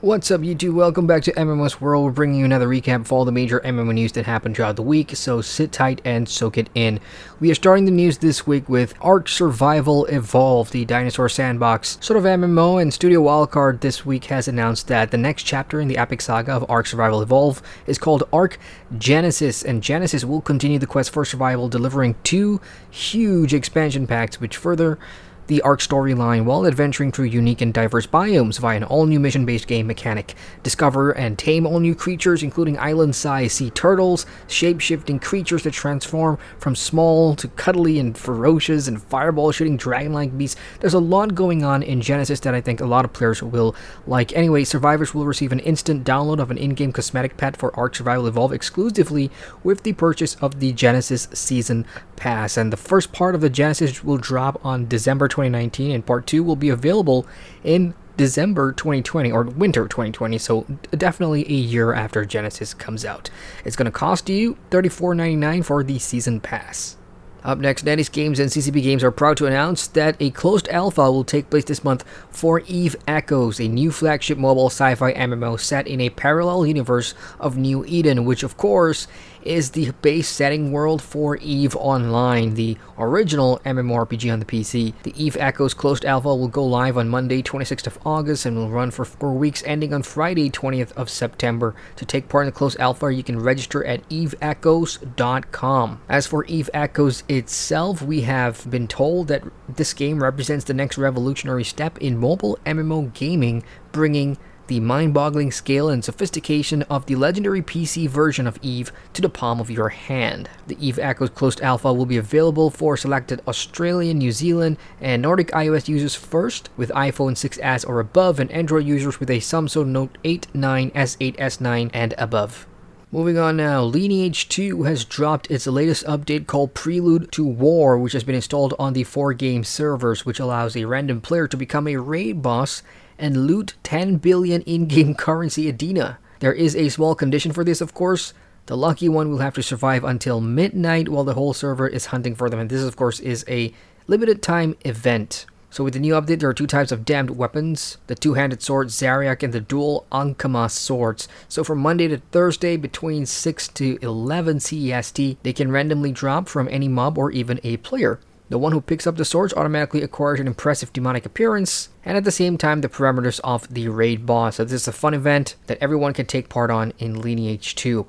What's up YouTube, welcome back to MMOSWORLD. We're bringing you another recap of all the major MMO news that happened throughout the week, so sit tight and soak it in. We are starting the news this week with ARK Survival Evolved, the dinosaur sandbox sort of MMO, and Studio Wildcard this week has announced that the next chapter in the epic saga of ARK Survival Evolved is called ARK Genesis, and Genesis will continue the quest for survival, delivering 2 huge expansion packs which further the ARK storyline while adventuring through unique and diverse biomes via an all-new mission-based game mechanic. Discover and tame all-new creatures including island-sized sea turtles, shape-shifting creatures that transform from small to cuddly and ferocious, and fireball-shooting dragon-like beasts. There's a lot going on in Genesis that I think a lot of players will like. Anyway, survivors will receive an instant download of an in-game cosmetic pet for ARK Survival Evolved exclusively with the purchase of the Genesis Season Pass, and the first part of the Genesis will drop on December 2019, and part 2 will be available in December 2020 or winter 2020, so definitely a year after Genesis comes out. It's going to cost you $34.99 for the season pass. Up next, NetEase Games and CCP Games are proud to announce that a closed alpha will take place this month for Eve Echoes, a new flagship mobile sci-fi MMO set in a parallel universe of New Eden, which of course is the base setting world for EVE Online, the original MMORPG on the PC. The Eve Echoes closed alpha will go live on Monday, 26th of August, and will run for 4 weeks, ending on Friday, 20th of September. To take part in the closed alpha, you can register at eveechoes.com. As for Eve Echoes itself, we have been told that this game represents the next revolutionary step in mobile MMO gaming, bringing the mind-boggling scale and sophistication of the legendary PC version of EVE to the palm of your hand. The EVE Echoes closed alpha will be available for selected Australian, New Zealand, and Nordic iOS users first, with iPhone 6s or above, and Android users with a Samsung Note 8, 9, S8, S9, and above. Moving on now, Lineage II has dropped its latest update called Prelude to War, which has been installed on the 4-game servers, which allows a random player to become a raid boss and loot 10 billion in-game currency Adena. There is a small condition for this, of course. The lucky one will have to survive until midnight while the whole server is hunting for them, and this of course is a limited time event. So with the new update, there are 2 types of damned weapons, the 2-handed sword Zariak and the dual Ankama swords. So from Monday to Thursday between 6 to 11 CEST, they can randomly drop from any mob or even a player. The one who picks up the swords automatically acquires an impressive demonic appearance, and at the same time the parameters of the raid boss. So this is a fun event that everyone can take part on in Lineage 2.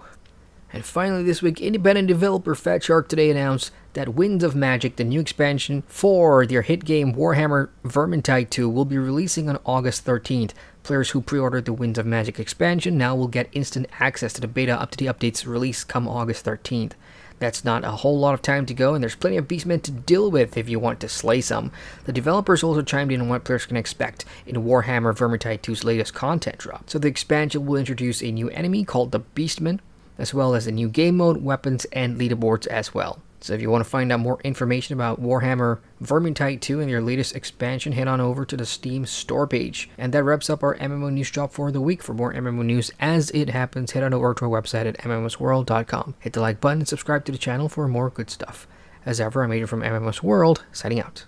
And finally this week, independent developer Fatshark today announced that Winds of Magic, the new expansion for their hit game Warhammer Vermintide 2, will be releasing on August 13th. Players who pre-ordered the Winds of Magic expansion now will get instant access to the beta up to the update's release come August 13th. That's not a whole lot of time to go, and there's plenty of beastmen to deal with if you want to slay some. The developers also chimed in on what players can expect in Warhammer Vermintide 2's latest content drop. So the expansion will introduce a new enemy called the Beastmen, as well as a new game mode, weapons, and leaderboards as well. So if you want to find out more information about Warhammer Vermintide 2 and your latest expansion, head on over to the Steam store page. And that wraps up our MMO news drop for the week. For more MMO news as it happens, head on over to our website at mmosworld.com. Hit the like button and subscribe to the channel for more good stuff. As ever, I'm Adrian from MMOSWORLD, signing out.